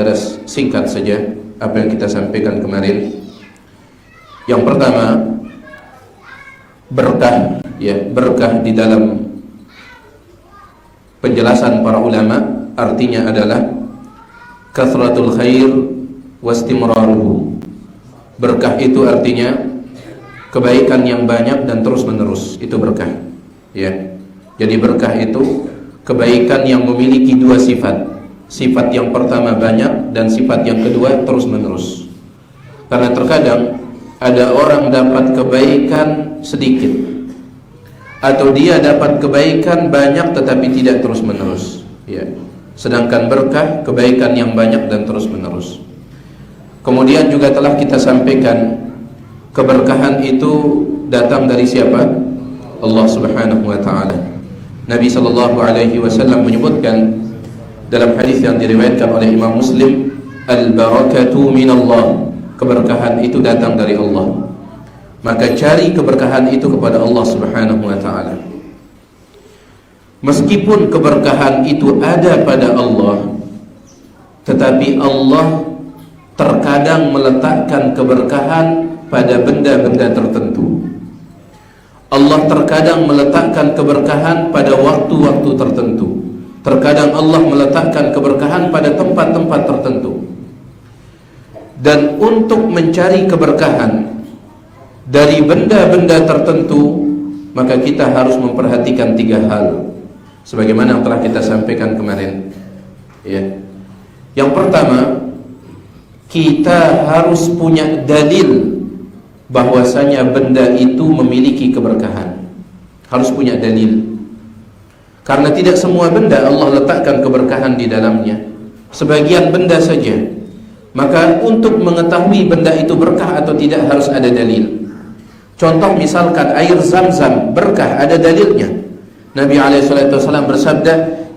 secara singkat saja apa yang kita sampaikan kemarin. Yang pertama, berkah, ya, berkah di dalam penjelasan para ulama artinya adalah kathratul khair wastimraruhu. Berkah itu artinya kebaikan yang banyak dan terus menerus, itu berkah, ya. Jadi berkah itu kebaikan yang memiliki dua sifat. Sifat yang pertama banyak dan sifat yang kedua terus menerus. Karena terkadang ada orang dapat kebaikan sedikit, atau dia dapat kebaikan banyak tetapi tidak terus menerus, ya. Sedangkan berkah kebaikan yang banyak dan terus menerus. Kemudian juga telah kita sampaikan keberkahan itu datang dari siapa? Allah Subhanahu wa taala. Nabi sallallahu alaihi wasallam menyebutkan dalam hadis yang diriwayatkan oleh Imam Muslim, al-barakatu minallah. Keberkahan itu datang dari Allah. Maka cari keberkahan itu kepada Allah Subhanahu wa taala. Meskipun keberkahan itu ada pada Allah, tetapi Allah terkadang meletakkan keberkahan pada benda-benda tertentu. Allah terkadang meletakkan keberkahan pada waktu-waktu tertentu. Terkadang Allah meletakkan keberkahan pada tempat-tempat tertentu. Dan untuk mencari keberkahan dari benda-benda tertentu, maka kita harus memperhatikan tiga hal, sebagaimana yang telah kita sampaikan kemarin, ya. Yang pertama, kita harus punya dalil bahwasanya benda itu memiliki keberkahan. Harus punya dalil. Karena tidak semua benda Allah letakkan keberkahan di dalamnya. Sebagian benda saja. Maka untuk mengetahui benda itu berkah atau tidak harus ada dalil. Contoh misalkan air Zam-Zam berkah, ada dalilnya. Nabi SAW bersabda,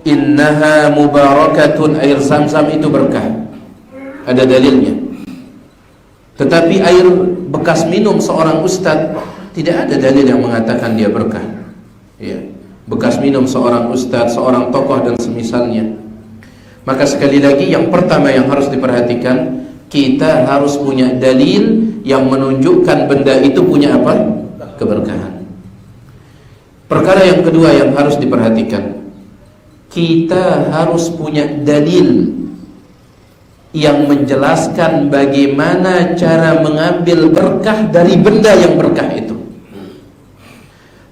innaha mubarakatun, air Zam-Zam itu berkah, ada dalilnya. Tetapi air bekas minum seorang ustadz, tidak ada dalil yang mengatakan dia berkah, ya. Bekas minum seorang ustadz, seorang tokoh dan semisalnya. Maka sekali lagi, yang pertama yang harus diperhatikan, kita harus punya dalil yang menunjukkan benda itu punya apa? Keberkahan. Perkara yang kedua yang harus diperhatikan, kita harus punya dalil yang menjelaskan bagaimana cara mengambil berkah dari benda yang berkah itu.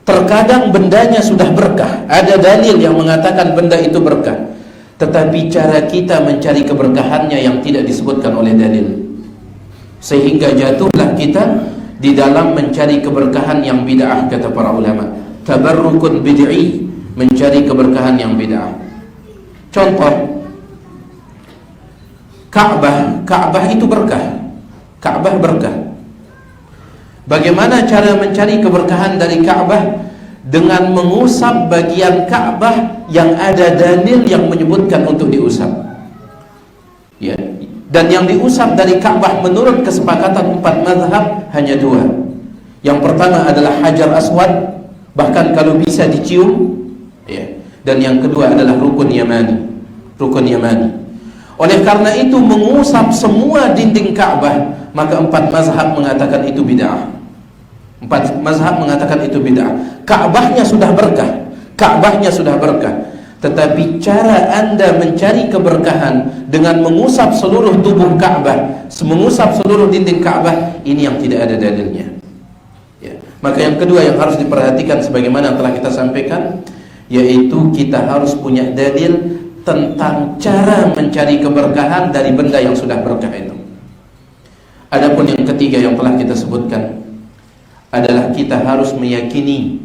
Terkadang bendanya sudah berkah, ada dalil yang mengatakan benda itu berkah, tetapi cara kita mencari keberkahannya yang tidak disebutkan oleh dalil, sehingga jatuhlah kita di dalam mencari keberkahan yang bid'ah. Kata para ulama, tabarrukun bid'i, mencari keberkahan yang bid'ah. Contoh, Ka'bah itu berkah. Ka'bah berkah. Bagaimana cara mencari keberkahan dari Ka'bah? Dengan mengusap bagian Ka'bah yang ada dalil yang menyebutkan untuk diusap, ya. Dan yang diusap dari Ka'bah menurut kesepakatan 4 mazhab hanya 2. Yang pertama adalah Hajar Aswad, bahkan kalau bisa dicium, ya. Dan yang kedua adalah Rukun Yamani. Rukun Yamani. Oleh karena itu mengusap semua dinding Ka'bah, maka 4 mazhab mengatakan itu bid'ah. 4 mazhab mengatakan itu bid'ah. Ka'bahnya sudah berkah, Ka'bahnya sudah berkah, tetapi cara Anda mencari keberkahan dengan mengusap seluruh tubuh Ka'bah, mengusap seluruh dinding Ka'bah, ini yang tidak ada dalilnya, ya. Maka yang kedua yang harus diperhatikan sebagaimana yang telah kita sampaikan, yaitu kita harus punya dalil tentang cara mencari keberkahan dari benda yang sudah berkah itu. Adapun yang ketiga yang telah kita sebutkan adalah kita harus meyakini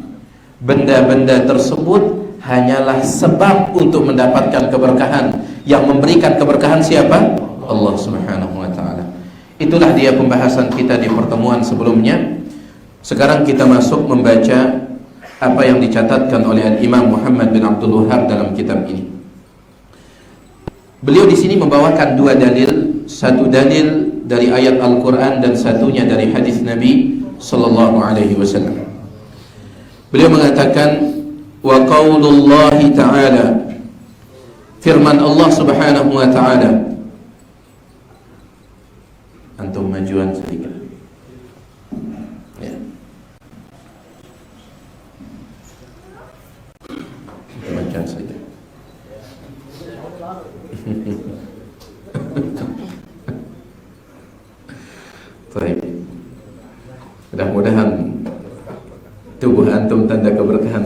benda-benda tersebut hanyalah sebab untuk mendapatkan keberkahan. Yang memberikan keberkahan siapa? Allah Subhanahu wa taala. Itulah dia pembahasan kita di pertemuan sebelumnya. Sekarang kita masuk membaca apa yang dicatatkan oleh Imam Muhammad bin Abdul Wahhab dalam kitab ini. Beliau di sini membawakan 2 dalil, satu dalil dari ayat Al-Quran dan satunya dari hadis Nabi sallallahu alaihi wasallam. Beliau mengatakan, wa qaulullahi ta'ala, firman Allah Subhanahu wa ta'ala, kemajuan sedikit. Ya. Kemajuan sedikit. Baik. Mudah-mudahan tubuh antum tanda keberkahan.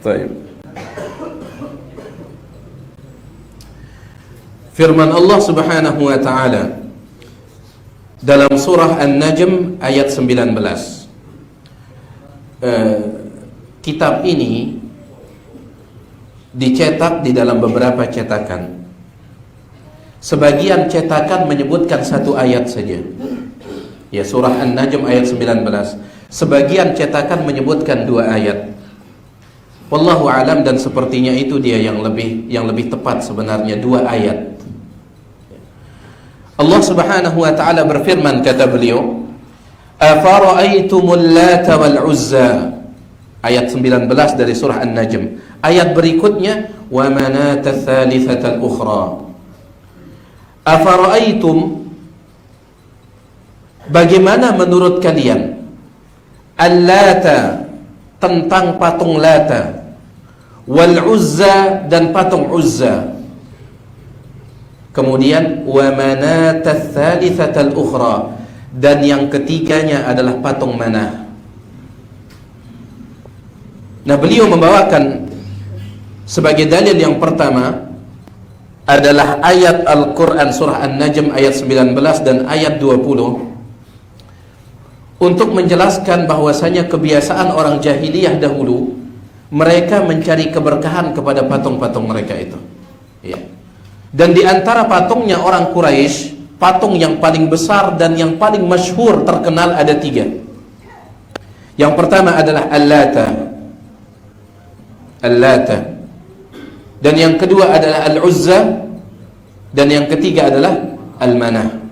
Baik. Firman Allah Subhanahu wa taala dalam surah An-Najm ayat 19. Kitab ini dicetak di dalam beberapa cetakan. Sebagian cetakan menyebutkan satu ayat saja. Ya, surah An-Najm ayat 19. Sebagian cetakan menyebutkan dua ayat. Wallahu alam, dan sepertinya itu dia yang lebih tepat sebenarnya, dua ayat. Allah Subhanahu wa taala berfirman, kata beliau, "Afara'aitumul Lata wal Uzza." Ayat 19 dari surah An-Najm. Ayat berikutnya, "Wa manata tsalitsata al-ukhra." Afara'aitum, bagaimana menurut kalian, Al-Lata, tentang patung Lata, wal Uzza, dan patung Uzza. Kemudian wa manata tsalitsata al-ukhra, dan yang ketiganya adalah patung Manah. Nah, beliau membawakan sebagai dalil yang pertama adalah ayat Al-Quran surah An-Najm ayat 19 dan ayat 20 untuk menjelaskan bahwasanya kebiasaan orang jahiliyah dahulu, mereka mencari keberkahan kepada patung-patung mereka itu. Ya. Dan di antara patungnya orang Quraisy, patung yang paling besar dan yang paling masyhur terkenal ada tiga. Yang pertama adalah Al-Lata, dan yang kedua adalah Al-Uzza, dan yang ketiga adalah Al-Manah.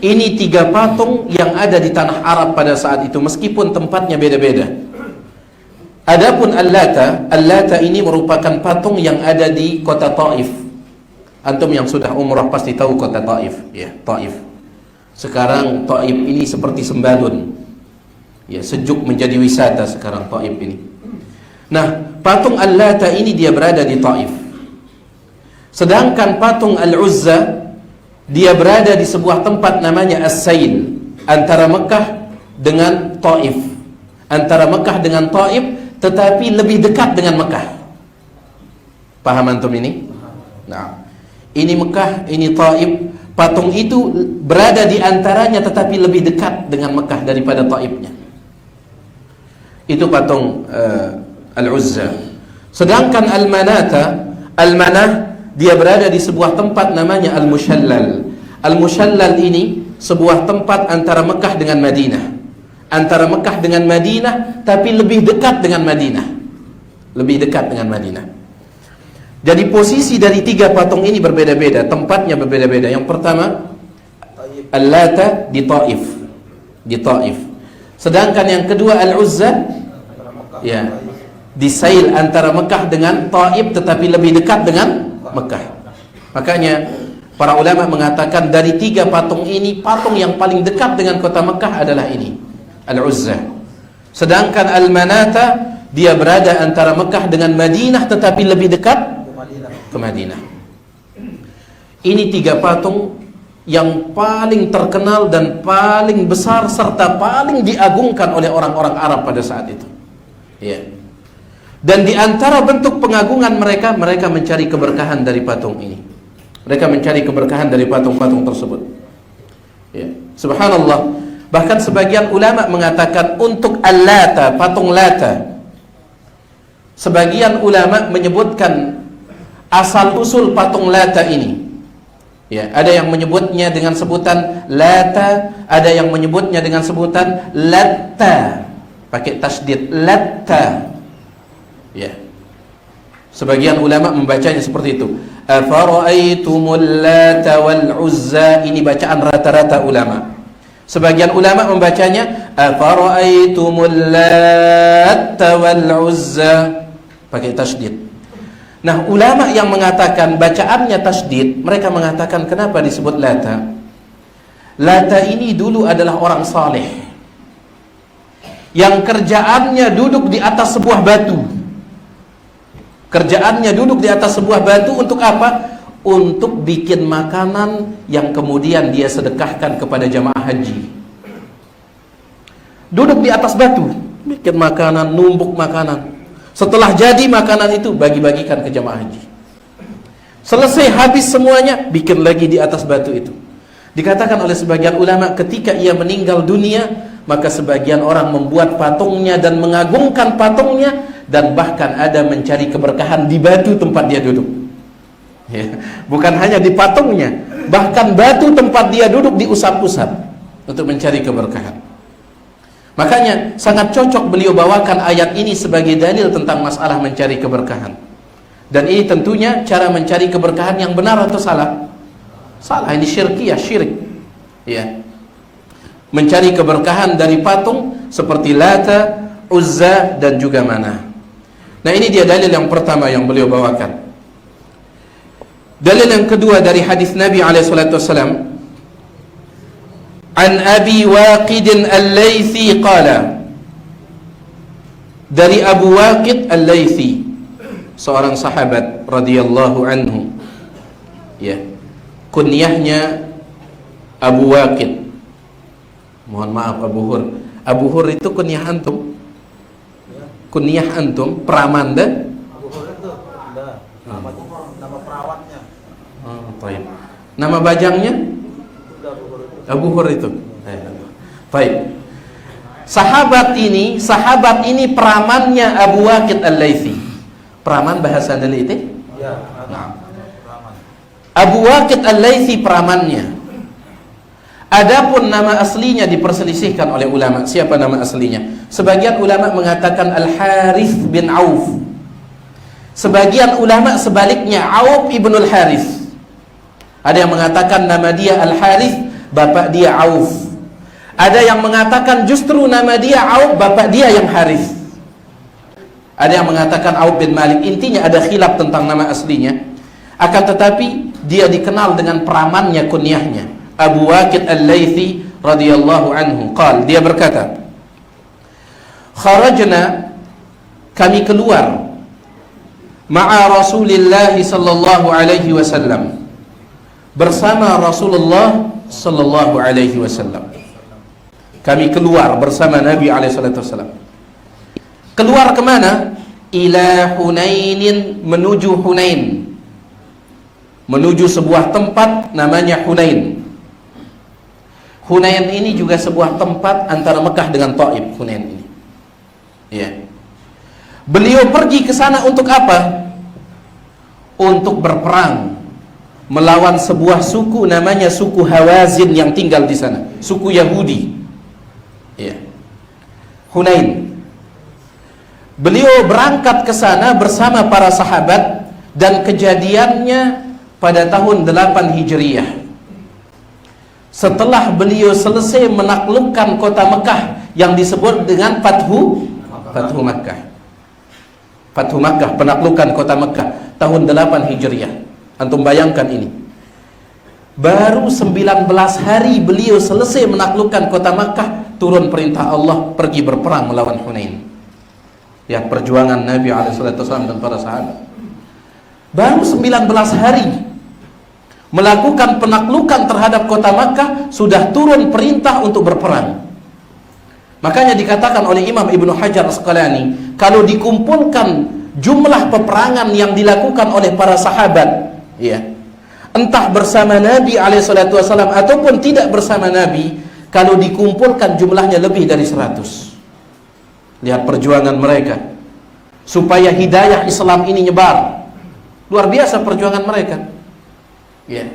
Ini tiga patung yang ada di tanah Arab pada saat itu, meskipun tempatnya beda-beda. Adapun Al-Lata ini merupakan patung yang ada di kota Taif. Antum yang sudah umrah pasti tahu kota Taif, ya, Taif. Sekarang Taif ini seperti Sembadun. Ya, sejuk menjadi wisata sekarang Taif ini. Nah, patung Al-Lata ini dia berada di Taif. Sedangkan patung Al-Uzza dia berada di sebuah tempat namanya As-Sail, antara Mekah dengan Taif. Antara Mekah dengan Taif, tetapi lebih dekat dengan Mekah. Paham antum ini? Nah, ini Mekah, ini Taif. Patung itu berada di antaranya, tetapi lebih dekat dengan Mekah daripada Taifnya. Itu patung Al-Uzza. Sedangkan Al-Manah dia berada di sebuah tempat namanya Al-Mushallal. Al-Mushallal ini sebuah tempat antara Mekah dengan Madinah. Antara Mekah dengan Madinah, tapi lebih dekat dengan Madinah. Lebih dekat dengan Madinah. Jadi posisi dari tiga patung ini berbeda-beda, tempatnya berbeda-beda. Yang pertama, Al-Lata di Taif. Di Taif. Sedangkan yang kedua Al-Uzza, ya, di Sail antara Mekah dengan Taif, tetapi lebih dekat dengan Mekah. Makanya para ulama mengatakan dari tiga patung ini, patung yang paling dekat dengan kota Mekah adalah ini, Al-Uzza. Sedangkan Al-Manata dia berada antara Mekah dengan Madinah, tetapi lebih dekat ke Madinah. Ini tiga patung yang paling terkenal dan paling besar serta paling diagungkan oleh orang-orang Arab pada saat itu. Ya. Dan di antara bentuk pengagungan mereka, mereka mencari keberkahan dari patung ini. Mereka mencari keberkahan dari patung-patung tersebut. Ya. Subhanallah. Bahkan sebagian ulama mengatakan untuk Al-Lata, patung Lata, sebagian ulama menyebutkan asal-usul patung Lata ini. Ya, ada yang menyebutnya dengan sebutan Lata, ada yang menyebutnya dengan sebutan Latta, pakai tasdid, Latta. Ya. Sebagian ulama membacanya seperti itu. Afara'aitumul Lata wal Uzza, ini bacaan rata-rata ulama. Sebagian ulama membacanya Afara'aitumul Lata wal Uzza, pakai tasdid. Nah, ulama yang mengatakan bacaannya tasydid, mereka mengatakan kenapa disebut Lata? Lata ini dulu adalah orang saleh yang kerjaannya duduk di atas sebuah batu. Kerjaannya duduk di atas sebuah batu untuk apa? Untuk bikin makanan yang kemudian dia sedekahkan kepada jamaah haji. Duduk di atas batu, bikin makanan, numbuk makanan. Setelah jadi makanan itu, bagi-bagikan ke jamaah haji. Selesai habis semuanya, bikin lagi di atas batu itu. Dikatakan oleh sebagian ulama, ketika ia meninggal dunia, maka sebagian orang membuat patungnya dan mengagungkan patungnya, dan bahkan ada mencari keberkahan di batu tempat dia duduk. Ya. Bukan hanya di patungnya, bahkan batu tempat dia duduk diusap-usap untuk mencari keberkahan. Makanya sangat cocok beliau bawakan ayat ini sebagai dalil tentang masalah mencari keberkahan. Dan ini tentunya cara mencari keberkahan yang benar atau salah? Salah, ini syirkiyah, syirik. Ya. Mencari keberkahan dari patung seperti Lata, Uzza dan juga Manah. Nah, ini dia dalil yang pertama yang beliau bawakan. Dalil yang kedua dari hadis Nabi SAW. An Abi Waqid Al-Laythi qala, dari Abu Waqid Al-Laythi, seorang sahabat radhiyallahu anhu, ya, kunyahnya Abu Waqid. Mohon maaf Abu Hur. Abu Hur itu kunyah antum? Kunyah antum praman dah? Abu Hur itu nama perawatnya. Oh, baik. Nama bajangnya? Abu Hur itu. Baik. Sahabat ini pramannya Abu Waqid Al-Laythi. Praman bahasa dari itu? Ya, nah. Abu Waqid Al-Laythi pramannya. Adapun nama aslinya diperselisihkan oleh ulama. Siapa nama aslinya? Sebagian ulama mengatakan Al-Harith bin Auf. Sebagian ulama sebaliknya, Auf ibn Al-Harith. Ada yang mengatakan nama dia Al-Harith, bapak dia Auf. Ada yang mengatakan justru nama dia Auf, bapak dia yang Harith. Ada yang mengatakan Auf bin Malik. Intinya ada khilaf tentang nama aslinya. Akan tetapi dia dikenal dengan pramannya, kunyahnya Abu Waqid Al-Laythi radhiyallahu anhu. Qal, dia berkata, kharajna, kami keluar, ma'a Rasulillah sallallahu alaihi wasallam, bersama Rasulullah sallallahu alaihi wasallam. Kami keluar bersama Nabi alaihi salatu wasallam. Keluar kemana? Ila Hunainin, menuju Hunain. Menuju sebuah tempat namanya Hunain. Hunain ini juga sebuah tempat antara Mekah dengan Taif. Hunain ini, ya. Beliau pergi ke sana untuk apa? Untuk berperang melawan sebuah suku namanya suku Hawazin yang tinggal di sana, suku Yahudi. Ya. Hunain. Beliau berangkat ke sana bersama para sahabat dan kejadiannya pada tahun 8 Hijriah. Setelah beliau selesai menaklukkan kota Mekah yang disebut dengan Fathu Makkah. Fathu Makkah, penaklukan kota Mekah tahun 8 Hijriah. Antum bayangkan ini. Baru 19 hari beliau selesai menaklukkan kota Makkah, turun perintah Allah pergi berperang melawan Hunain. Ya, perjuangan Nabi SAW dan para sahabat. Baru 19 hari melakukan penaklukan terhadap kota Makkah, sudah turun perintah untuk berperang. Makanya dikatakan oleh Imam Ibnu Hajar Asqalani, kalau dikumpulkan jumlah peperangan yang dilakukan oleh para sahabat, ya, entah bersama Nabi SAW ataupun tidak bersama Nabi, kalau dikumpulkan jumlahnya lebih dari 100. Lihat perjuangan mereka supaya hidayah Islam ini nyebar. Luar biasa perjuangan mereka, ya.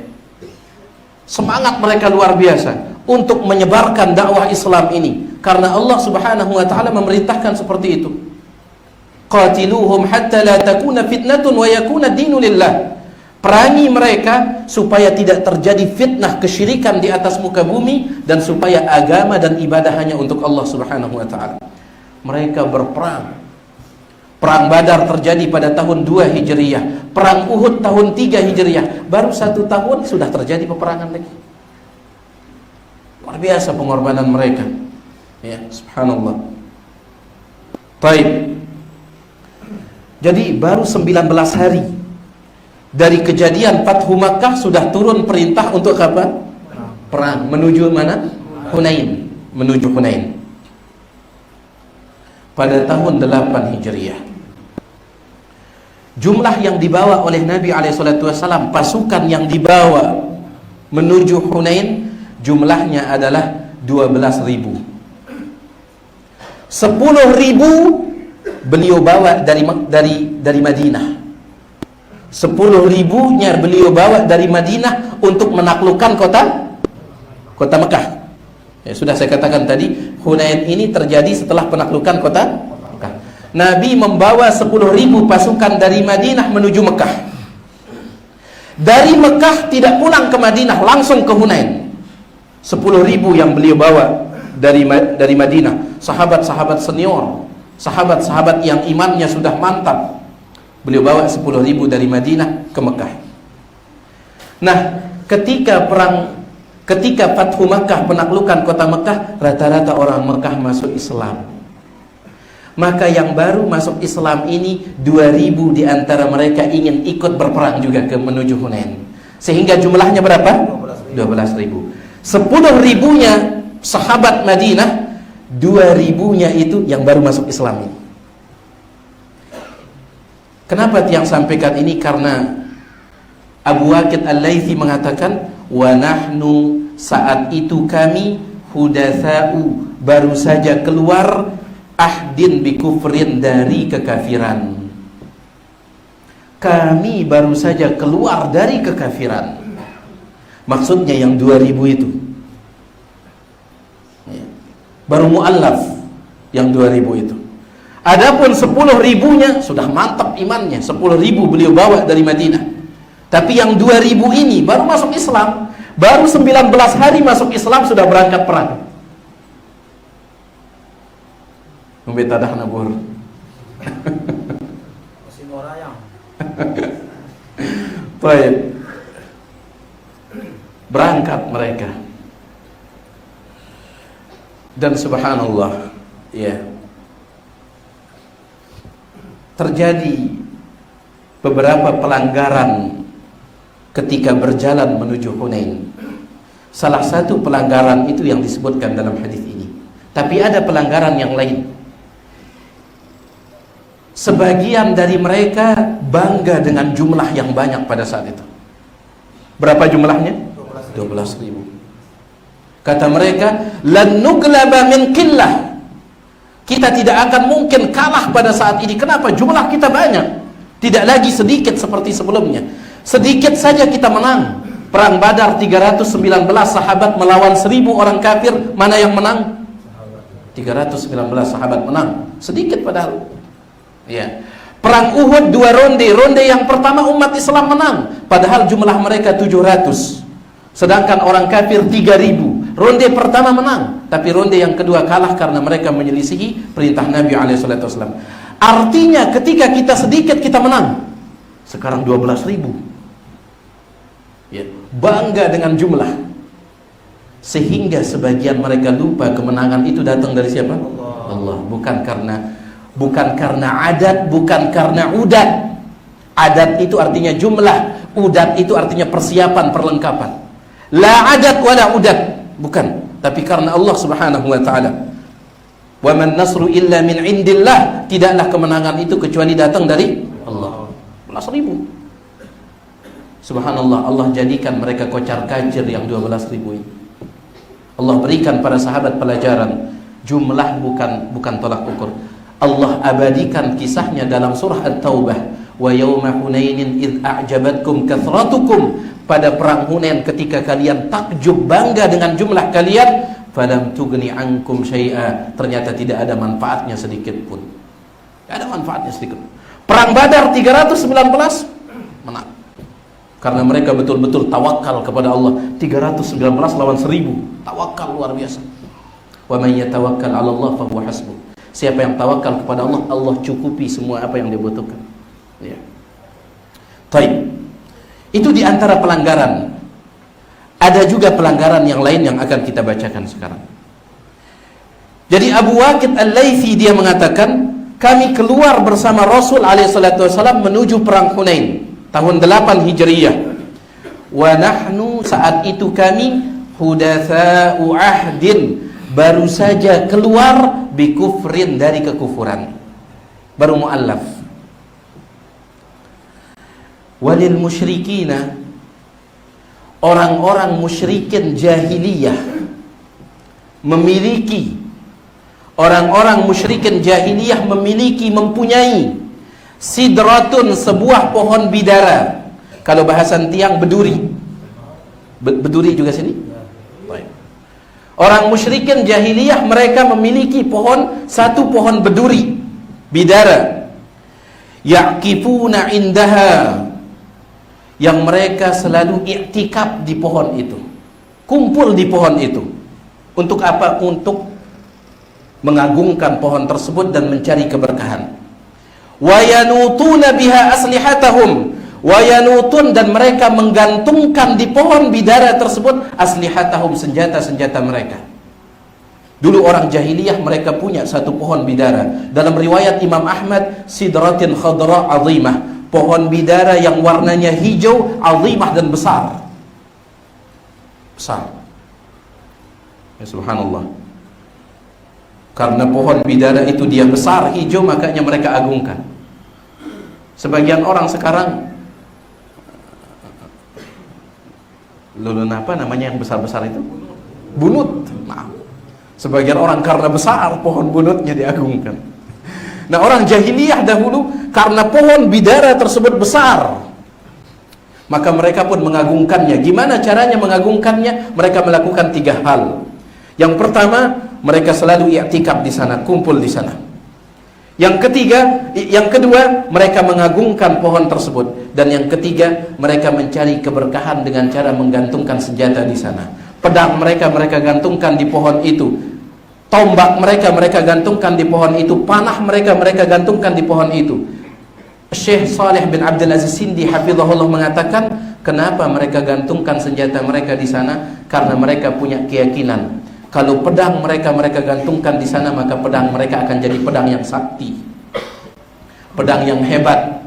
Semangat mereka luar biasa untuk menyebarkan dakwah Islam ini, karena Allah Subhanahu wa taala memerintahkan seperti itu. Qatiluhum hatta la takuna fitnatun wa yakuna ad-dinu lillah. Perangi mereka supaya tidak terjadi fitnah kesyirikan di atas muka bumi, dan supaya agama dan ibadah hanya untuk Allah Subhanahu wa taala. Mereka berperang Perang Badar terjadi pada tahun 2 Hijriah, Perang Uhud tahun 3 Hijriah. Baru 1 tahun sudah terjadi peperangan lagi. Luar biasa pengorbanan mereka. Ya, subhanallah. Baik. Jadi baru 19 hari dari kejadian Fathu Makkah sudah turun perintah untuk apa? Perang menuju mana? Hunain, menuju Hunain. Pada tahun 8 Hijriah. Jumlah yang dibawa oleh Nabi SAW, pasukan yang dibawa menuju Hunain, jumlahnya adalah 12.000. 10.000 beliau bawa dari Madinah. 10.000-nya beliau bawa dari Madinah untuk menaklukkan kota Mekah. Ya, sudah saya katakan tadi, Hunain ini terjadi setelah penaklukan kota Mekah. Nabi membawa 10.000 pasukan dari Madinah menuju Mekah. Dari Mekah tidak pulang ke Madinah, langsung ke Hunain. 10.000 yang beliau bawa dari Madinah, sahabat-sahabat senior, sahabat-sahabat yang imannya sudah mantap. Beliau bawa 10.000 dari Madinah ke Mekah. Nah, ketika Fathu Makkah, penaklukan kota Mekah, rata-rata orang Mekah masuk Islam. Maka yang baru masuk Islam ini 2.000 di antara mereka ingin ikut berperang juga ke menuju Hunain. Sehingga jumlahnya berapa? 12.000. 10.000-nya sahabat Madinah, 2.000-nya itu yang baru masuk Islam ini. Kenapa tiang sampaikan ini? Karena Abu Waqid Al-Laythi mengatakan, wa nahnu, saat itu kami hudatsa'u, baru saja keluar ahdin bi kufrin, dari kekafiran. Kami baru saja keluar dari kekafiran. Maksudnya yang 2.000 itu ya, baru mu'allaf yang 2.000 itu. Adapun 10.000-nya sudah mantap imannya. 10.000 beliau bawa dari Madinah. Tapi yang 2.000 ini baru masuk Islam. Baru 19 hari masuk Islam sudah berangkat perang. Membetadah nabur. Mesin orayang. Baik. Berangkat mereka. Dan subhanallah, ya, terjadi beberapa pelanggaran ketika berjalan menuju Hunain. Salah satu pelanggaran itu yang disebutkan dalam hadis ini. Tapi ada pelanggaran yang lain. Sebagian dari mereka bangga dengan jumlah yang banyak pada saat itu. Berapa jumlahnya? 12.000. Kata mereka, lan nuglaba min qillah. Kita tidak akan mungkin kalah pada saat ini. Kenapa? Jumlah kita banyak. Tidak lagi sedikit seperti sebelumnya. Sedikit saja kita menang. Perang Badar 319 sahabat melawan 1.000 orang kafir. Mana yang menang? 319 sahabat menang. Sedikit padahal. Ya. Perang Uhud 2 ronde. Ronde yang pertama umat Islam menang, padahal jumlah mereka 700. Sedangkan orang kafir 3.000. Ronde pertama menang, tapi ronde yang kedua kalah karena mereka menyelisihi perintah Nabi SAW. Artinya ketika kita sedikit kita menang. Sekarang 12.000. Ya, bangga dengan jumlah. Sehingga sebagian mereka lupa kemenangan itu datang dari siapa? Allah. Bukan karena adat, bukan karena udat. Adat itu artinya jumlah, udat itu artinya persiapan, perlengkapan. La adat wala udat, bukan. Tapi karena Allah Subhanahu wa taala. Wa man nasru illa min indillah, tidaklah kemenangan itu kecuali datang dari Allah. 12.000. Subhanallah, Allah jadikan mereka kocar-kacir yang 12.000 ini. Allah berikan para sahabat pelajaran. Jumlah bukan tolak ukur. Allah abadikan kisahnya dalam surah At-Taubah. Wa yawma Hunainin idh a'jabatkum kathratukum, pada perang Hunain ketika kalian takjub bangga dengan jumlah kalian, falam tughni ankum syai'a, ternyata tidak ada manfaatnya sedikit pun. Tidak ada manfaatnya sedikit. Perang Badar 319 menang. Karena mereka betul-betul tawakal kepada Allah. 319 lawan 1.000. Tawakal luar biasa. Wa may yatawakkal 'ala Allah fa huwa hasbuh. Siapa yang tawakal kepada Allah, Allah cukupi semua apa yang dibutuhkan. Ya. Baik. Itu di antara pelanggaran. Ada juga pelanggaran yang lain yang akan kita bacakan sekarang. Jadi Abu Waqid Al-Laythi dia mengatakan, kami keluar bersama Rasul alaihissalam menuju perang Hunain tahun 8 Hijriyah. Wa nahnu, saat itu kami hudatsa'u ahdin, baru saja keluar bikufrin, dari kekufuran, baru mu'allaf. Walil musyrikina, orang-orang musyrikin jahiliyah memiliki, orang-orang musyrikin jahiliyah memiliki, mempunyai sidratun, sebuah pohon bidara. Kalau bahasan tiang, beduri. Beduri juga sini. Baik. Orang musyrikin jahiliyah mereka memiliki satu pohon beduri, bidara. Ya'kifuna indaha, yang mereka selalu i'tikaf di pohon itu, kumpul di pohon itu. Untuk apa? Untuk mengagungkan pohon tersebut dan mencari keberkahan. Wa yanutuna biha aslihatahum, wa yanutun, dan mereka menggantungkan di pohon bidara tersebut aslihatahum, senjata-senjata mereka. Dulu orang jahiliyah mereka punya satu pohon bidara. Dalam riwayat Imam Ahmad, sidratin khadra azimah, pohon bidara yang warnanya hijau, azimah, dan besar. Besar. Ya, subhanallah. Karena pohon bidara itu dia besar, hijau, makanya mereka agungkan. Sebagian orang sekarang, lulun apa namanya yang besar-besar itu? Bunut. Nah, sebagian orang karena besar pohon bunutnya diagungkan. Nah, orang jahiliyah dahulu karena pohon bidara tersebut besar, maka mereka pun mengagungkannya. Gimana caranya mengagungkannya? Mereka melakukan 3 hal. Yang pertama, mereka selalu i'tikaf di sana, kumpul di sana. Yang kedua, mereka mengagungkan pohon tersebut. Dan yang ketiga, mereka mencari keberkahan dengan cara menggantungkan senjata di sana. Pedang mereka gantungkan di pohon itu. Tombak mereka gantungkan di pohon itu. Panah mereka gantungkan di pohon itu. Syekh Saleh bin Abdul Aziz Sindi hafizahullah mengatakan, kenapa mereka gantungkan senjata mereka di sana? Karena mereka punya keyakinan, kalau pedang mereka gantungkan di sana, maka pedang mereka akan jadi pedang yang sakti, pedang yang hebat.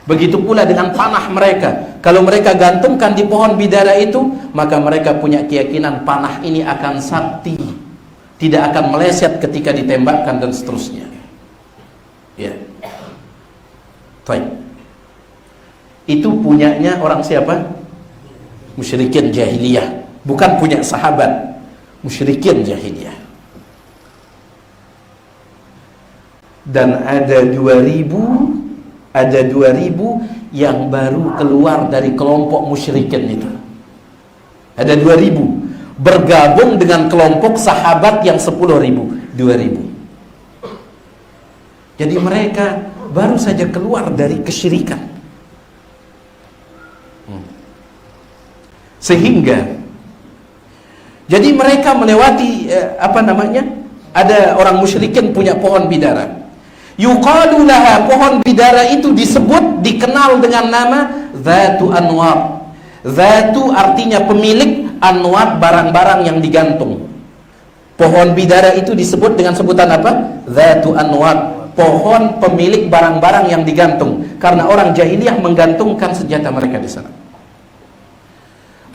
Begitu pula dengan panah mereka, kalau mereka gantungkan di pohon bidara itu, maka mereka punya keyakinan panah ini akan sakti, tidak akan meleset ketika ditembakkan, dan seterusnya. Ya. Baik. Itu punyanya orang siapa? Musyrikin jahiliyah, bukan punya sahabat. Musyrikin jahiliyah. Dan ada 2000 yang baru keluar dari kelompok musyrikin itu. Ada 2000 bergabung dengan kelompok sahabat yang 10.000, 2000. Jadi mereka baru saja keluar dari kesyirikan. Sehingga jadi mereka melewati ada orang musyrikin punya pohon bidara. Yuqalu laha, pohon bidara itu dikenal dengan nama Zatu Anwar. Zatu artinya pemilik, anwar barang-barang yang digantung. Pohon bidara itu disebut dengan sebutan apa? Zatu Anwar, pohon pemilik barang-barang yang digantung. Karena orang jahiliyah menggantungkan senjata mereka di sana.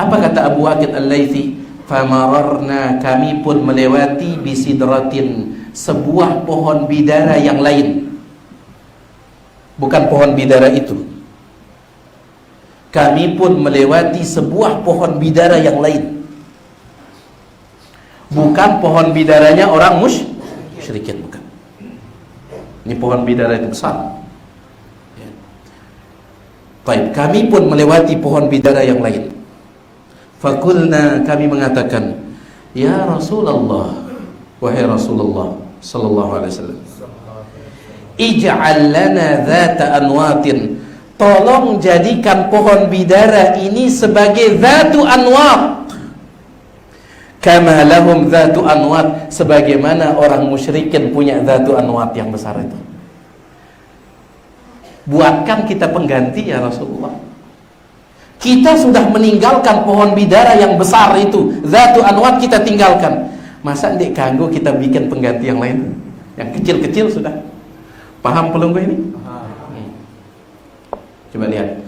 Apa kata Abu Waqid Al-Laythi? Famararna, kami pun melewati bisidratin, sebuah pohon bidara yang lain, bukan pohon bidara itu. Kami pun melewati sebuah pohon bidara yang lain, bukan pohon bidaranya orang musyrikin, bukan. Ini pohon bidara itu besar. Baik, kami pun melewati pohon bidara yang lain. Fakulna, kami mengatakan, ya Rasulullah, wahai Rasulullah sallallahu alaihi wasallam, ij'al lana dzata anwatin, tolong jadikan pohon bidara ini sebagai dzatu anwat. Kama lahum dzatu anwat, sebagaimana orang musyrikin punya dzatu anwat yang besar itu. Buatkan kita pengganti ya Rasulullah. Kita sudah meninggalkan pohon bidara yang besar itu, dzatu anwat kita tinggalkan. Masa ndik kanggo kita bikin pengganti yang lain? Yang kecil-kecil sudah. Paham pelunggu ini? Coba lihat.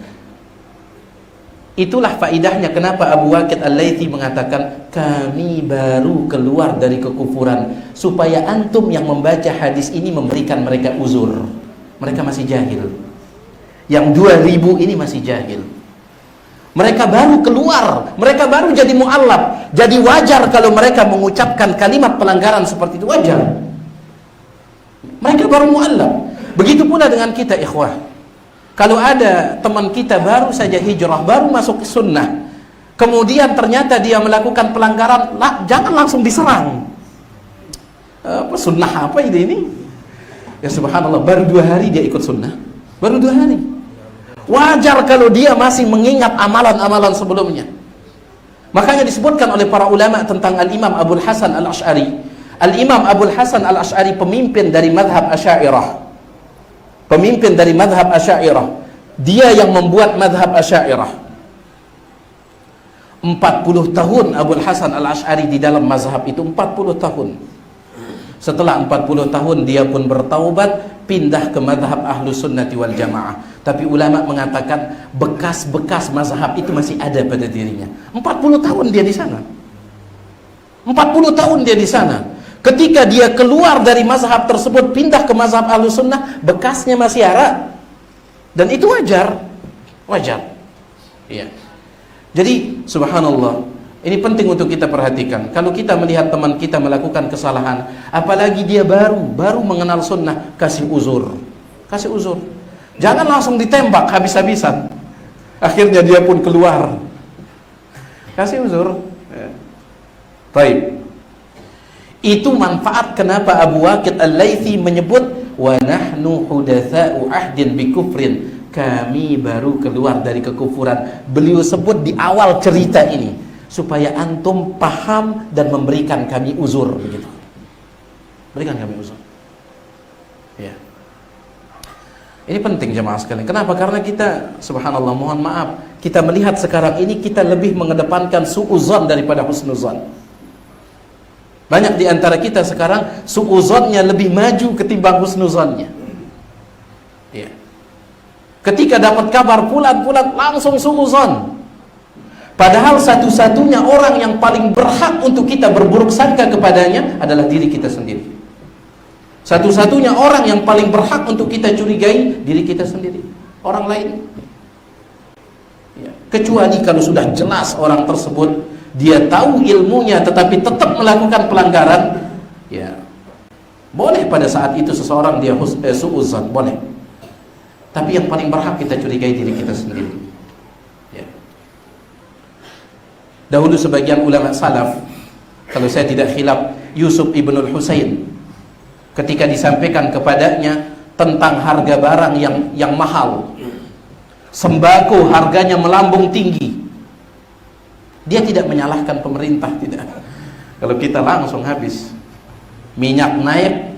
Itulah faidahnya kenapa Abu Waqid Al-Laythi mengatakan kami baru keluar dari kekufuran, supaya antum yang membaca hadis ini memberikan mereka uzur. Mereka masih jahil. Yang 2000 ini masih jahil. Mereka baru keluar, mereka baru jadi mu'allaf. Jadi wajar kalau mereka mengucapkan kalimat pelanggaran seperti itu, wajar. Mereka baru mu'allaf. Begitu pula dengan kita, ikhwah. Kalau ada teman kita baru saja hijrah, baru masuk sunnah, kemudian ternyata dia melakukan pelanggaran, jangan langsung diserang. Sunnah apa ini? Ya subhanallah, baru 2 hari dia ikut sunnah. Baru 2 hari. Wajar kalau dia masih mengingat amalan-amalan sebelumnya. Makanya disebutkan oleh para ulama tentang Al-Imam Abul Hasan Al-Asy'ari. Al-Imam Abul Hasan Al-Asy'ari pemimpin dari madhab Asy'ariyah. Pemimpin dari madhab Asy'ariyah. Dia yang membuat madhab Asy'ariyah. 40 tahun Abul Hasan Al-Asy'ari di dalam mazhab itu, 40 tahun. Setelah 40 tahun dia pun bertaubat, pindah ke madhab Ahlus Sunnati wal Jamaah. Tapi ulama mengatakan bekas-bekas mazhab itu masih ada pada dirinya. 40 tahun dia di sana. 40 tahun dia di sana. Ketika dia keluar dari mazhab tersebut, pindah ke mazhab Ahlus Sunnah, bekasnya masih ada. Dan itu wajar. Wajar. Iya. Jadi subhanallah, ini penting untuk kita perhatikan. Kalau kita melihat teman kita melakukan kesalahan, apalagi dia baru mengenal sunnah, kasih uzur. Kasih uzur. Jangan langsung ditembak habis-habisan. Akhirnya dia pun keluar. Kasih uzur. Baik. Itu manfaat kenapa Abu Waqid Al-Laythi menyebut wa nahnu hudatsa'u ahdin bi kufrin, kami baru keluar dari kekufuran. Beliau sebut di awal cerita ini supaya antum paham dan memberikan kami uzur, begitu. Berikan kami uzur. Ya. Ini penting jemaah sekalian. Kenapa? Karena kita subhanallah, mohon maaf, kita melihat sekarang ini kita lebih mengedepankan suudzon daripada husnuzon. Banyak di antara kita sekarang suudzonnya lebih maju ketimbang husnuzonnya. Ya. Ketika dapat kabar fulan langsung suudzon. Padahal satu-satunya orang yang paling berhak untuk kita berburuk sangka kepadanya adalah diri kita sendiri. Satu-satunya orang yang paling berhak untuk kita curigai diri kita sendiri. Orang lain. Ya. Kecuali kalau sudah jelas orang tersebut dia tahu ilmunya tetapi tetap melakukan pelanggaran, ya boleh pada saat itu seseorang dia suudzon, boleh. Tapi yang paling berhak kita curigai diri kita sendiri. Ya. Dahulu sebagian ulama salaf, kalau saya tidak khilaf, Yusuf ibnul Husain, ketika disampaikan kepadanya tentang harga barang yang mahal, sembako harganya melambung tinggi, dia tidak menyalahkan pemerintah, tidak. Kalau kita langsung habis. Minyak naik,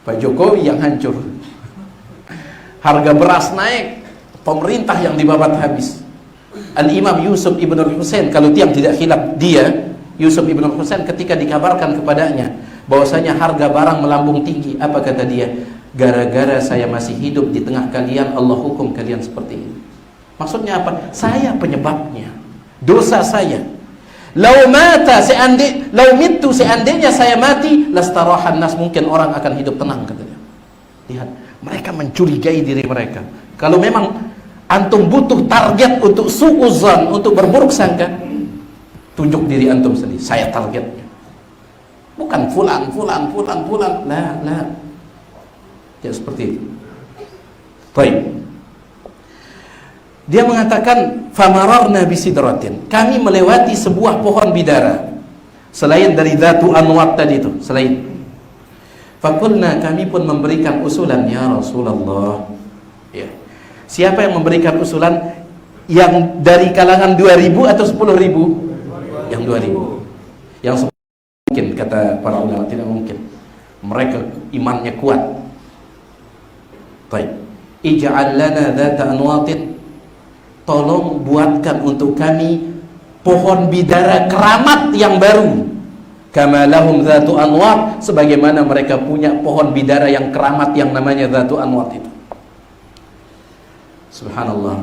Pak Jokowi yang hancur. Harga beras naik, pemerintah yang dibabat habis. Al-Imam Yusuf ibnul Husain, kalau tiang tidak khilaf, dia Yusuf ibnul Husain ketika dikabarkan kepadanya bahwasanya harga barang melambung tinggi, apa kata dia? Gara-gara saya masih hidup di tengah kalian, Allah hukum kalian seperti ini. Maksudnya apa? Saya penyebabnya. Dosa saya. Lau mitu seandainya saya mati, lastarahan nas, mungkin orang akan hidup tenang, katanya. Lihat, mereka mencurigai diri mereka. Kalau memang antum butuh target untuk suudzon, untuk berburuk sangka, tunjuk diri antum sendiri. Saya targetnya. Bukan fulan. Lah. Ya seperti itu. Baik. Dia mengatakan famararna bisidratin, kami melewati sebuah pohon bidara selain dari dzatu anwat tadi itu, selain. Fakulna, kami pun memberikan usulan, ya Rasulullah. Ya. Siapa yang memberikan usulan? Yang dari kalangan 2000 atau 10.000? Yang 2000. Yang mungkin, kata para ulama, tidak mungkin. Mereka imannya kuat. Baik. Ij'al lana dzata anwatin, tolong buatkan untuk kami pohon bidara keramat yang baru. Kama lahum dzatu anwat, sebagaimana mereka punya pohon bidara yang keramat yang namanya dzatu anwat itu. Subhanallah.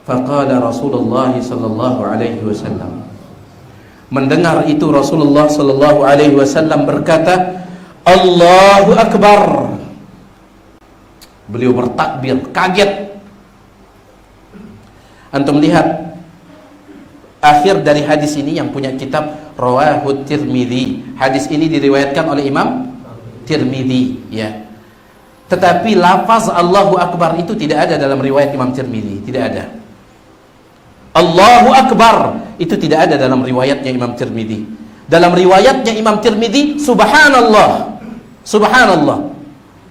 Faqala Rasulullah sallallahu alaihi wasallam. Mendengar itu Rasulullah sallallahu alaihi wasallam berkata, Allahu Akbar. Beliau bertakbir, kaget. Antum lihat akhir dari hadis ini yang punya kitab Rawahu Tirmidzi. Hadis ini diriwayatkan oleh Imam Tirmidzi, ya. Tetapi lafaz Allahu Akbar itu tidak ada dalam riwayat Imam Tirmidzi, tidak ada. Allahu Akbar itu tidak ada dalam riwayatnya Imam Tirmidzi. Dalam riwayatnya Imam Tirmidzi, Subhanallah. Subhanallah.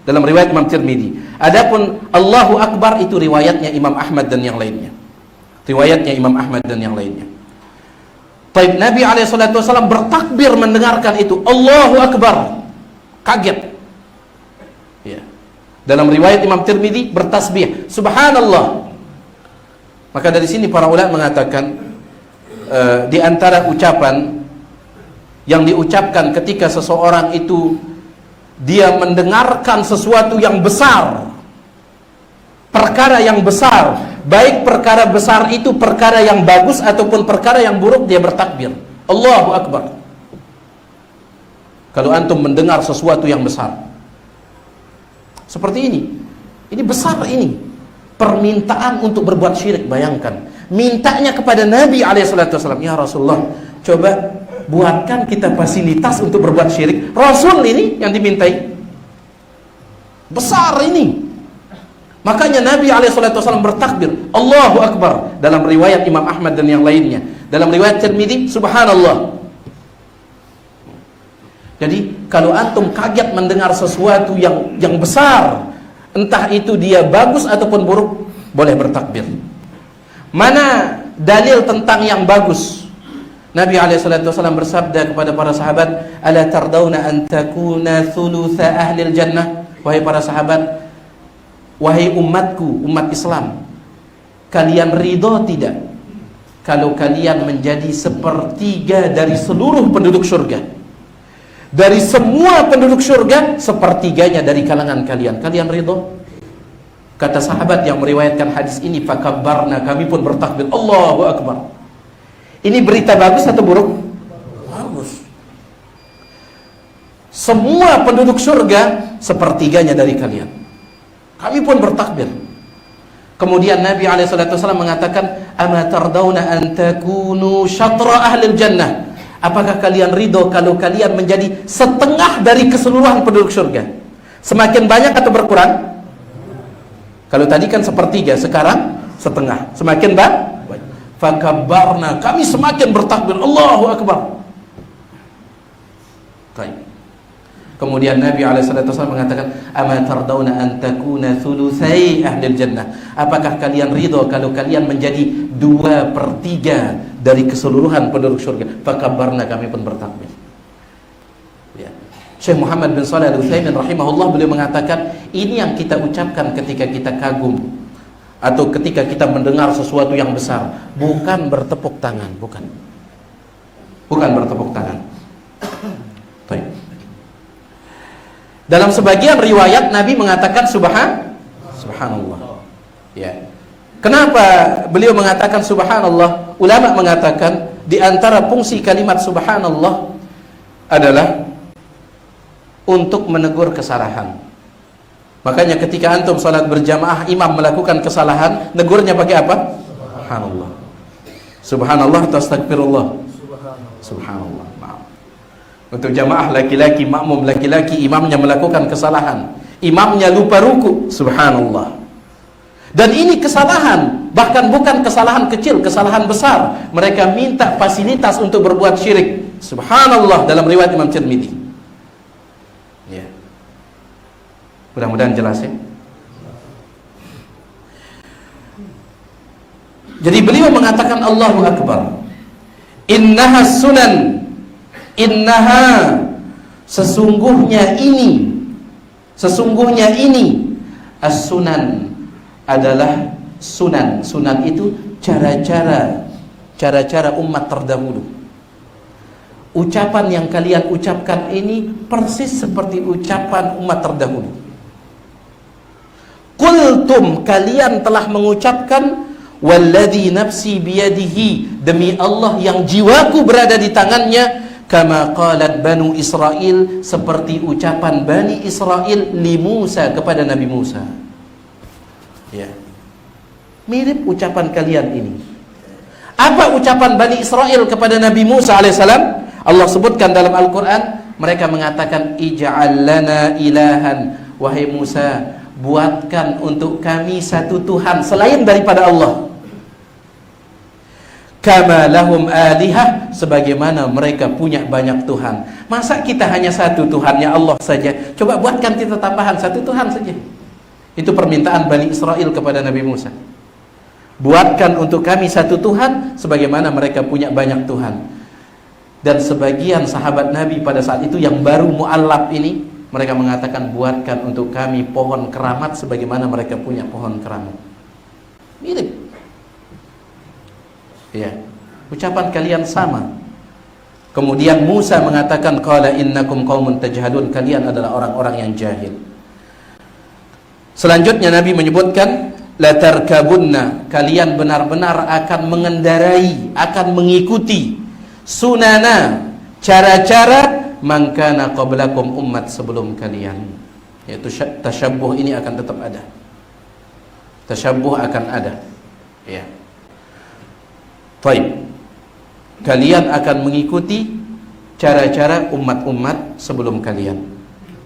Dalam riwayat Imam Tirmidzi. Adapun Allahu Akbar itu riwayatnya Imam Ahmad dan yang lainnya. Riwayatnya Imam Ahmad dan yang lainnya. Baik, Nabi SAW bertakbir mendengarkan itu. Allahu Akbar. Kaget. Ya. Dalam riwayat Imam Tirmidzi bertasbih, Subhanallah. Maka dari sini para ulama mengatakan di antara ucapan yang diucapkan ketika seseorang itu dia mendengarkan sesuatu yang besar, perkara yang besar, baik perkara besar itu perkara yang bagus ataupun perkara yang buruk, dia bertakbir, Allahu Akbar. Kalau antum mendengar sesuatu yang besar seperti ini besar, ini permintaan untuk berbuat syirik. Bayangkan, mintanya kepada Nabi SAW, ya Rasulullah, coba buatkan kita fasilitas untuk berbuat syirik. Rasul ini yang dimintai, besar ini. Makanya Nabi SAW bertakbir, Allahu Akbar. Dalam riwayat Imam Ahmad dan yang lainnya, dalam riwayat Tirmidzi, Subhanallah. Jadi kalau antum kaget mendengar sesuatu yang besar, entah itu dia bagus ataupun buruk, boleh bertakbir. Mana dalil tentang yang bagus? Nabi SAW bersabda kepada para sahabat, Ala tardawna an takuna thulutha ahlil jannah. Wahai para sahabat, wahai umatku, umat Islam, kalian ridho tidak kalau kalian menjadi sepertiga dari seluruh penduduk surga? Dari semua penduduk surga, sepertiganya dari kalangan kalian. Kalian ridho? Kata sahabat yang meriwayatkan hadis ini, fakabbarna, kami pun bertakbir, Allahu Akbar. Ini berita bagus atau buruk? Bagus. Semua penduduk surga, sepertiganya dari kalian. Kami pun bertakbir. Kemudian Nabi SAW mengatakan, ama tardawna an takunu syatra ahlil jannah. Apakah kalian ridho kalau kalian menjadi setengah dari keseluruhan penduduk surga? Semakin banyak atau berkurang? Kalau tadi kan sepertiga, sekarang setengah. Semakin banyak. Fakabbarna, kami semakin bertakbir, Allahu Akbar. Baik. Kemudian Nabi SAW mengatakan, ama tardawna an takuna thulutsai ahlil jannah. Apakah kalian ridho kalau kalian menjadi 2/3 dari keseluruhan penduduk surga? Fakabbarna, kami pun bertakbir. Ya. Syekh Muhammad bin Shalih Al-Utsaimin rahimahullah, beliau mengatakan, ini yang kita ucapkan ketika kita kagum atau ketika kita mendengar sesuatu yang besar, bukan bertepuk tangan, bukan bertepuk tangan. Baik. Dalam sebagian riwayat Nabi mengatakan subhanallah. Ya. Kenapa beliau mengatakan subhanallah? Ulama mengatakan di antara fungsi kalimat subhanallah adalah untuk menegur kesalahan. Makanya ketika antum salat berjamaah, imam melakukan kesalahan, negurnya pakai apa? Subhanallah. Subhanallah atau astagfirullah? Subhanallah. Untuk jamaah laki-laki, makmum laki-laki, imamnya melakukan kesalahan, imamnya lupa ruku, subhanallah. Dan ini kesalahan, bahkan bukan kesalahan kecil, kesalahan besar. Mereka minta fasilitas untuk berbuat syirik, subhanallah, dalam riwayat Imam Tirmidzi. Ya. Mudah-mudahan jelas ya. Jadi beliau mengatakan Allahu Akbar, innaha sunan Innaha, sesungguhnya ini as-sunan, adalah sunan. Sunan itu cara-cara umat terdahulu. Ucapan yang kalian ucapkan ini persis seperti ucapan umat terdahulu. Qultum, kalian telah mengucapkan, walladzi nafsi biyadihi, demi Allah yang jiwaku berada di tangannya, kama qalat Banu Israel, seperti ucapan Bani Israel li Musa, kepada Nabi Musa. Ya. Mirip ucapan kalian ini. Apa ucapan Bani Israel kepada Nabi Musa alaihissalam? Allah sebutkan dalam Al-Quran, mereka mengatakan, ij'al lana ilahan, wahai Musa, buatkan untuk kami satu Tuhan selain daripada Allah. Kama lahum alihah, sebagaimana mereka punya banyak Tuhan. Masa kita hanya satu Tuhannya Allah saja? Coba buatkan kita tambahan satu Tuhan saja. Itu permintaan Bani Israel kepada Nabi Musa. Buatkan untuk kami satu Tuhan sebagaimana mereka punya banyak Tuhan. Dan sebagian sahabat Nabi pada saat itu yang baru mu'allaf ini, mereka mengatakan, buatkan untuk kami pohon keramat sebagaimana mereka punya pohon keramat. Mirip. Ya, ucapan kalian sama. Kemudian Musa mengatakan, qala innakum qaumun tajhalun, kalian adalah orang-orang yang jahil. Selanjutnya Nabi menyebutkan, la tarkabunna, kalian benar-benar akan mengendarai, akan mengikuti sunana, cara-cara man kana qablakum, umat sebelum kalian. Yaitu tasyabbuh ini akan tetap ada. Tasyabbuh akan ada. Ya. Baik. Kalian akan mengikuti cara-cara umat-umat sebelum kalian.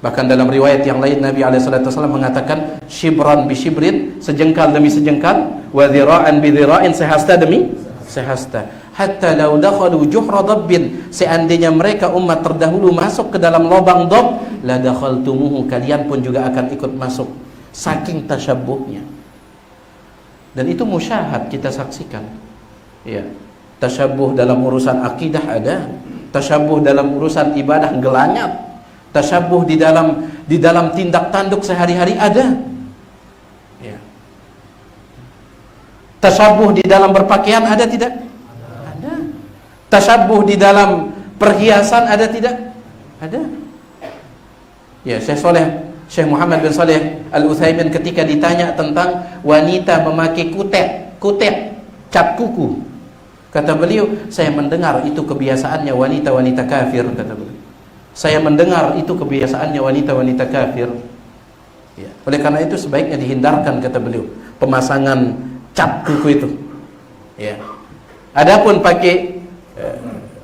Bahkan dalam riwayat yang lain Nabi SAW mengatakan, shibran bi shibrin, sejengkal demi sejengkal, wa dhira'an bi dhira'in, sehasta demi sehasta. Hatta law dakhalu juhra dabbin, seandainya mereka umat terdahulu masuk ke dalam lubang dab, la dakhaltumuhu, kalian pun juga akan ikut masuk. Saking tasyabbuhnya. Dan itu musyahad, kita saksikan. Ya, tasyabbuh dalam urusan akidah ada, tasyabbuh dalam urusan ibadah gelanyap, tasyabbuh di dalam tindak tanduk sehari-hari ada. Ya. Tasyabbuh di dalam berpakaian ada tidak? Ada. Tasyabbuh di dalam perhiasan ada tidak? Ada. Ya, Syekh Muhammad bin Saleh Al-Utsaimin ketika ditanya tentang wanita memakai kutek, cap kuku, kata beliau, saya mendengar itu kebiasaannya wanita-wanita kafir, kata beliau. Saya mendengar itu kebiasaannya wanita-wanita kafir. Ya. Oleh karena itu sebaiknya dihindarkan, kata beliau, pemasangan cap kuku itu. Ya. Adapun pakai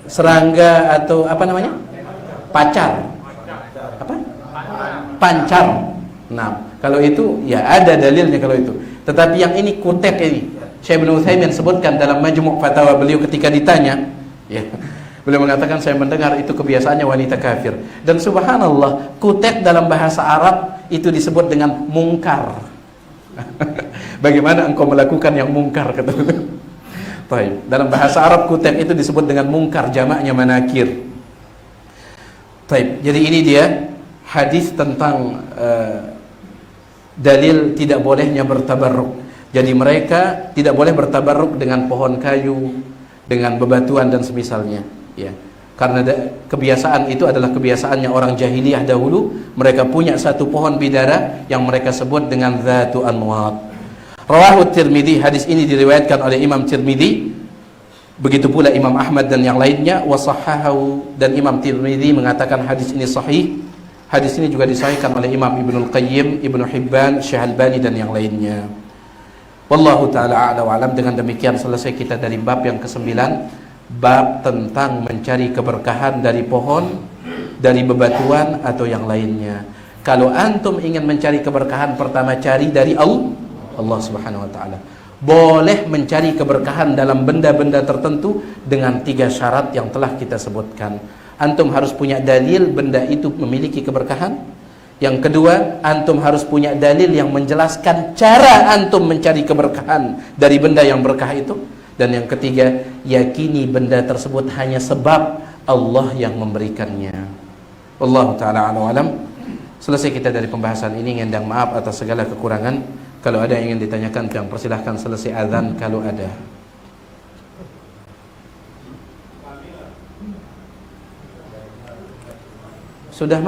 serangga atau apa namanya? Pacar. Apa? Pancar. Nah, kalau itu ya ada dalilnya kalau itu. Tetapi yang ini kutek ini, Syekh bin Utsaimin sebutkan dalam Majmu' Fatawa beliau ketika ditanya, ya. Beliau mengatakan, saya mendengar itu kebiasaannya wanita kafir. Dan subhanallah, kutek dalam bahasa Arab itu disebut dengan mungkar. Bagaimana engkau melakukan yang mungkar, kata beliau. Baik, dalam bahasa Arab kutek itu disebut dengan mungkar, jamaknya manakir. Baik, jadi ini dia hadis tentang dalil tidak bolehnya bertabarruk. Jadi mereka tidak boleh bertabarruk dengan pohon kayu, dengan bebatuan dan semisalnya. Ya, karena kebiasaan itu adalah kebiasaannya orang jahiliyah dahulu. Mereka punya satu pohon bidara yang mereka sebut dengan Dzatu Anwat. Rawahu Tirmidzi, hadis ini diriwayatkan oleh Imam Tirmidzi. Begitu pula Imam Ahmad dan yang lainnya. Wa sahhahu, dan Imam Tirmidzi mengatakan hadis ini sahih. Hadis ini juga disahihkan oleh Imam Ibnul Qayyim, Ibnu Hibban, Syekh Albani dan yang lainnya. Wallahu ta'ala a'la wa alam. Dengan demikian selesai kita dari bab yang ke-9, bab tentang mencari keberkahan dari pohon, dari bebatuan atau yang lainnya. Kalau antum ingin mencari keberkahan, pertama cari dari Allah Subhanahu wa taala. Boleh mencari keberkahan dalam benda-benda tertentu dengan 3 syarat yang telah kita sebutkan. Antum harus punya dalil benda itu memiliki keberkahan. Yang kedua, antum harus punya dalil yang menjelaskan cara antum mencari keberkahan dari benda yang berkah itu. Dan yang ketiga, yakini benda tersebut hanya sebab Allah yang memberikannya. Wallahu ta'ala alam. Selesai kita dari pembahasan ini. Ngundang maaf atas segala kekurangan. Kalau ada yang ingin ditanyakan, yang persilahkan selesai azan kalau ada. Sudah